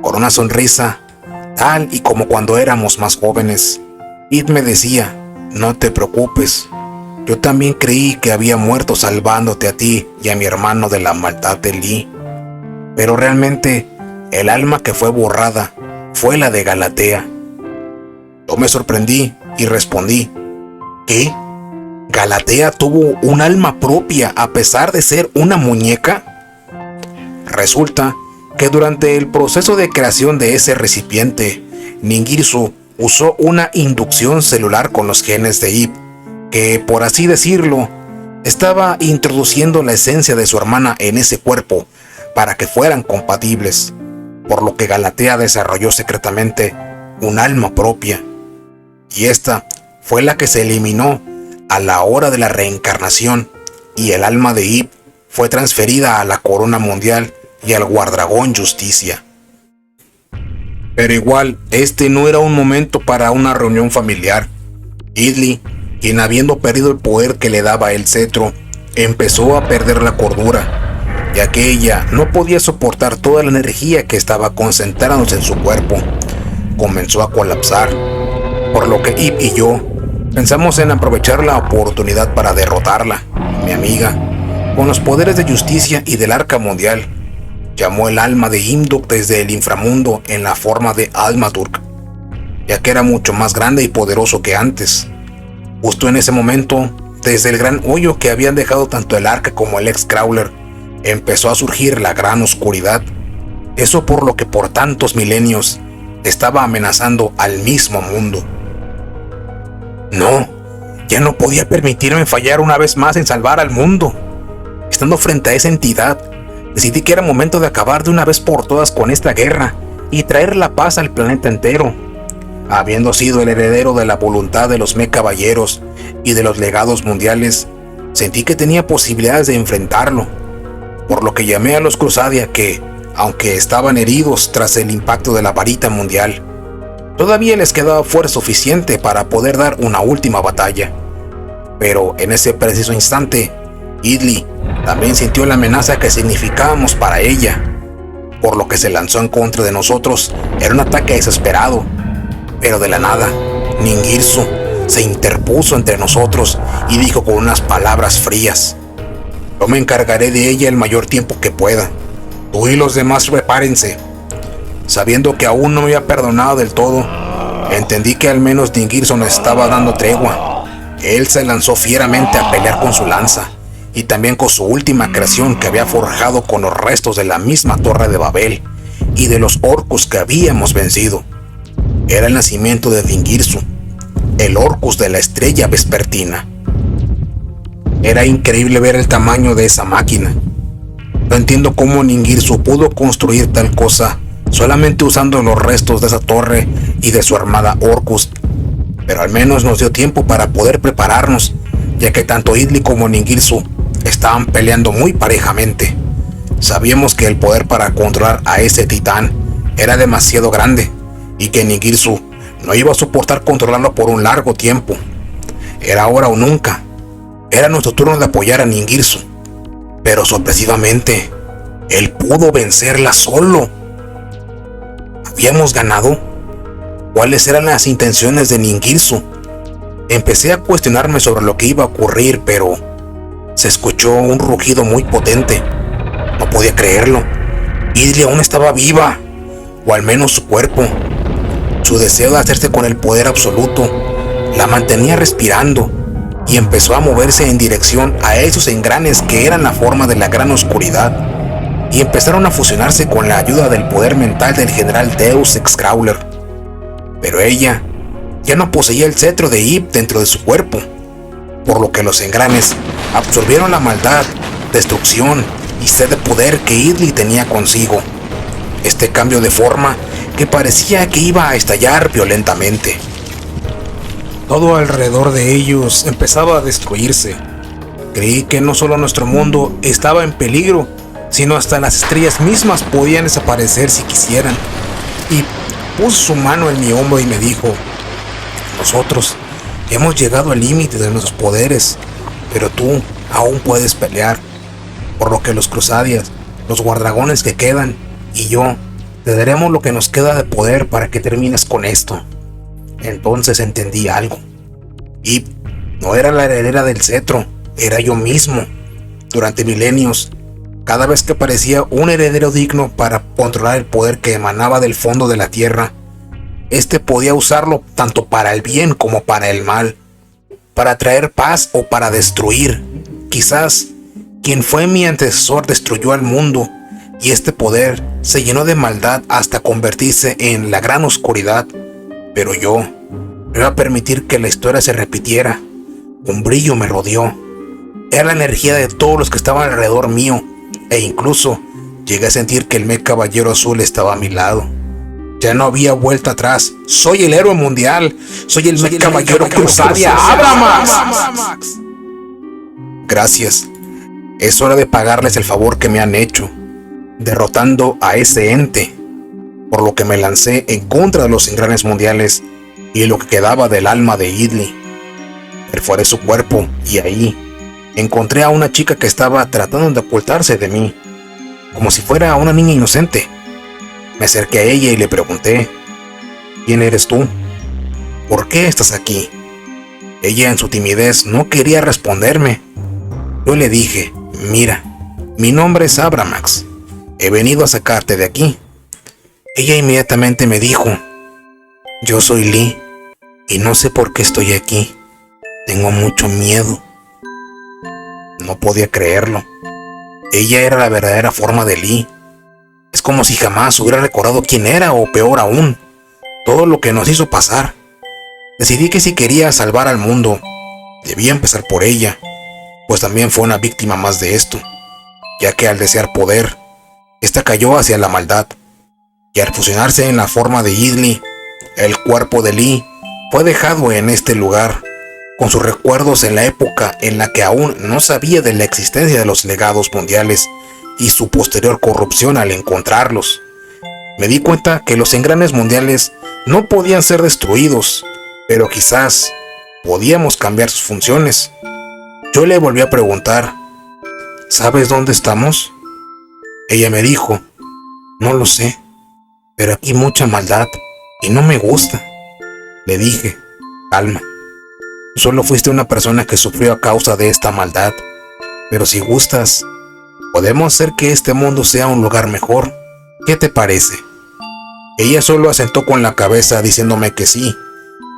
Con una sonrisa, tal y como cuando éramos más jóvenes, Id me decía: no te preocupes, yo también creí que había muerto salvándote a ti y a mi hermano de la maldad de Lee. Pero realmente, el alma que fue borrada fue la de Galatea. Yo me sorprendí y respondí: ¿qué? ¿Galatea tuvo un alma propia a pesar de ser una muñeca? Resulta que durante el proceso de creación de ese recipiente, Ningirsu usó una inducción celular con los genes de Ib, que, por así decirlo, estaba introduciendo la esencia de su hermana en ese cuerpo para que fueran compatibles, por lo que Galatea desarrolló secretamente un alma propia, y esta fue la que se eliminó a la hora de la reencarnación, y el alma de Ib fue transferida a la corona mundial y al Guardragón Justicia. Pero igual, este no era un momento para una reunión familiar. Idli, quien habiendo perdido el poder que le daba el cetro, empezó a perder la cordura, ya que ella no podía soportar toda la energía que estaba concentrándose en su cuerpo. Comenzó a colapsar, por lo que Ib y yo pensamos en aprovechar la oportunidad para derrotarla. Mi amiga, con los poderes de justicia y del Arca Mundial, llamó el alma de Imduk desde el inframundo en la forma de Almaturk, ya que era mucho más grande y poderoso que antes. Justo en ese momento, desde el gran hoyo que habían dejado tanto el Arca como el ex-Crawler, empezó a surgir la gran oscuridad. Eso por lo que por tantos milenios estaba amenazando al mismo mundo. No, ya no podía permitirme fallar una vez más en salvar al mundo. Estando frente a esa entidad, decidí que era momento de acabar de una vez por todas con esta guerra y traer la paz al planeta entero. Habiendo sido el heredero de la voluntad de los Caballeros y de los legados mundiales, sentí que tenía posibilidades de enfrentarlo, por lo que llamé a los Crusadia que, aunque estaban heridos tras el impacto de la varita mundial, todavía les quedaba fuerza suficiente para poder dar una última batalla. Pero en ese preciso instante, Idli también sintió la amenaza que significábamos para ella, por lo que se lanzó en contra de nosotros. Era un ataque desesperado, pero de la nada, Ningirsu se interpuso entre nosotros y dijo con unas palabras frías: yo me encargaré de ella el mayor tiempo que pueda. Tú y los demás prepárense. Sabiendo que aún no me había perdonado del todo, entendí que al menos Ningirsu nos estaba dando tregua. Él se lanzó fieramente a pelear con su lanza, y también con su última creación que había forjado con los restos de la misma Torre de Babel y de los orcos que habíamos vencido. Era el nacimiento de Ningirsu, el Orcus de la estrella vespertina. Era increíble ver el tamaño de esa máquina. No entiendo cómo Ningirsu pudo construir tal cosa solamente usando los restos de esa torre y de su armada Orcus, pero al menos nos dio tiempo para poder prepararnos, ya que tanto Idli como Ningirsu estaban peleando muy parejamente. Sabíamos que el poder para controlar a ese titán era demasiado grande y que Ningirsu no iba a soportar controlarlo por un largo tiempo. Era ahora o nunca. Era nuestro turno de apoyar a Ningirsu, pero sorpresivamente, él pudo vencerla solo. ¿Habíamos ganado? ¿Cuáles eran las intenciones de Ningirsu? Empecé a cuestionarme sobre lo que iba a ocurrir, pero se escuchó un rugido muy potente. No podía creerlo. Idli aún estaba viva, o al menos su cuerpo. Su deseo de hacerse con el poder absoluto la mantenía respirando, y empezó a moverse en dirección a esos engranes que eran la forma de la gran oscuridad, y empezaron a fusionarse con la ayuda del poder mental del general Deus Ex Crawler. Pero ella ya no poseía el cetro de Ib dentro de su cuerpo, por lo que los engranes absorbieron la maldad, destrucción y sed de poder que Idli tenía consigo. Este cambio de forma que parecía que iba a estallar violentamente. Todo alrededor de ellos empezaba a destruirse. Creí que no solo nuestro mundo estaba en peligro, sino hasta las estrellas mismas podían desaparecer si quisieran. Y puso su mano en mi hombro y me dijo: nosotros hemos llegado al límite de nuestros poderes, pero tú aún puedes pelear. Por lo que los Crusadias, los guardragones que quedan, y yo, te daremos lo que nos queda de poder para que termines con esto. Entonces entendí algo. Ib no era la heredera del cetro, era yo mismo. Durante milenios, cada vez que aparecía un heredero digno para controlar el poder que emanaba del fondo de la tierra, este podía usarlo tanto para el bien como para el mal, para traer paz o para destruir. Quizás quien fue mi antecesor destruyó al mundo, y este poder se llenó de maldad hasta convertirse en la gran oscuridad. Pero yo no iba a permitir que la historia se repitiera. Un brillo me rodeó. Era la energía de todos los que estaban alrededor mío, e incluso llegué a sentir que el Mech Caballero Azul estaba a mi lado. Ya no había vuelta atrás. Soy el héroe mundial. Soy el Mech Caballero Crusadia Abramax. Gracias. Es hora de pagarles el favor que me han hecho, derrotando a ese ente, por lo que me lancé en contra de los engranes mundiales y lo que quedaba del alma de Idli. Perforé su cuerpo y ahí encontré a una chica que estaba tratando de ocultarse de mí, como si fuera una niña inocente. Me acerqué a ella y le pregunté: ¿quién eres tú? ¿Por qué estás aquí? Ella en su timidez no quería responderme. Yo le dije: mira, mi nombre es Abramax. He venido a sacarte de aquí. Ella inmediatamente me dijo: yo soy Lee y no sé por qué estoy aquí. Tengo mucho miedo. No podía creerlo. Ella era la verdadera forma de Lee. Es como si jamás hubiera recordado quién era, o peor aún, todo lo que nos hizo pasar. Decidí que si quería salvar al mundo, debía empezar por ella, pues también fue una víctima más de esto, ya que al desear poder, esta cayó hacia la maldad, y al fusionarse en la forma de Idli, el cuerpo de Lee fue dejado en este lugar, con sus recuerdos en la época en la que aún no sabía de la existencia de los legados mundiales y su posterior corrupción al encontrarlos. Me di cuenta que los engranes mundiales no podían ser destruidos, pero quizás podíamos cambiar sus funciones. Yo le volví a preguntar: ¿sabes dónde estamos? Ella me dijo: no lo sé, pero aquí hay mucha maldad y no me gusta. Le dije: calma, Solo fuiste una persona que sufrió a causa de esta maldad. Pero si gustas, podemos hacer que este mundo sea un lugar mejor. ¿Qué te parece? Ella solo asentó con la cabeza diciéndome que sí.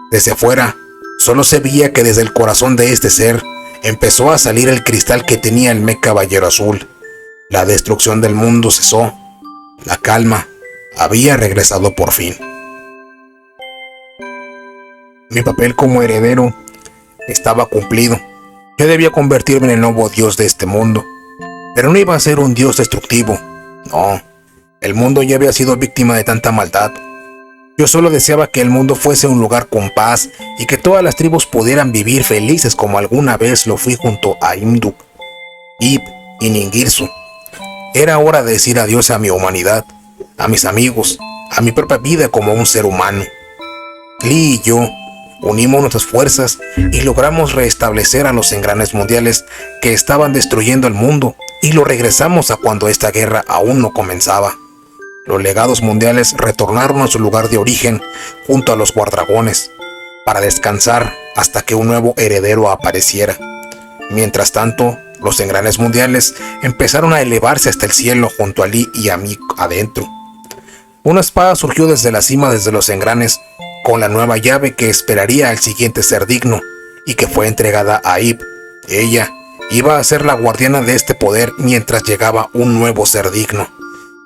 Desde afuera, solo se veía que desde el corazón de este ser empezó a salir el cristal que tenía el Mech Caballero Azul. La destrucción del mundo cesó. La calma había regresado por fin. Mi papel como heredero estaba cumplido. Yo debía convertirme en el nuevo dios de este mundo. Pero no iba a ser un dios destructivo. No, el mundo ya había sido víctima de tanta maldad. Yo solo deseaba que el mundo fuese un lugar con paz y que todas las tribus pudieran vivir felices como alguna vez lo fui junto a Imduk, Ib y Ningirsu. Era hora de decir adiós a mi humanidad, a mis amigos, a mi propia vida como un ser humano. Lee y yo unimos nuestras fuerzas y logramos restablecer a los engranes mundiales que estaban destruyendo el mundo y lo regresamos a cuando esta guerra aún no comenzaba. Los legados mundiales retornaron a su lugar de origen junto a los guardragones para descansar hasta que un nuevo heredero apareciera. Mientras tanto, los engranes mundiales empezaron a elevarse hasta el cielo junto a Lee y a mí adentro. Una espada surgió desde la cima desde los engranes con la nueva llave que esperaría al siguiente ser digno y que fue entregada a Ib. Ella iba a ser la guardiana de este poder mientras llegaba un nuevo ser digno.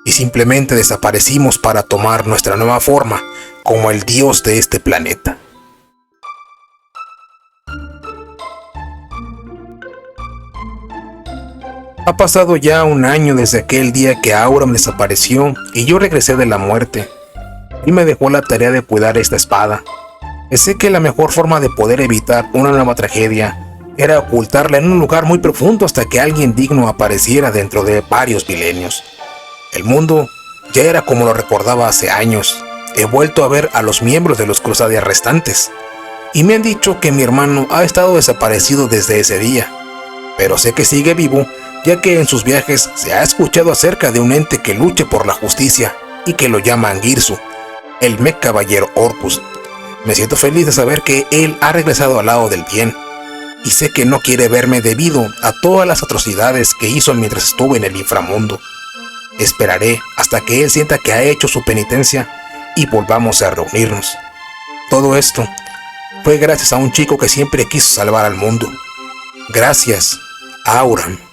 Y simplemente desaparecimos para tomar nuestra nueva forma como el dios de este planeta. Ha pasado ya un año desde aquel día que Auram desapareció y yo regresé de la muerte. Él me dejó la tarea de cuidar esta espada. Sé que la mejor forma de poder evitar una nueva tragedia era ocultarla en un lugar muy profundo hasta que alguien digno apareciera dentro de varios milenios. El mundo ya era como lo recordaba hace años. He vuelto a ver a los miembros de los Crusades restantes y me han dicho que mi hermano ha estado desaparecido desde ese día, pero sé que sigue vivo, ya que en sus viajes se ha escuchado acerca de un ente que luche por la justicia y que lo llaman Girsu, el Mech Caballero Orcus. Me siento feliz de saber que él ha regresado al lado del bien y sé que no quiere verme debido a todas las atrocidades que hizo mientras estuve en el inframundo. Esperaré hasta que él sienta que ha hecho su penitencia y volvamos a reunirnos. Todo esto fue gracias a un chico que siempre quiso salvar al mundo. Gracias, Auram.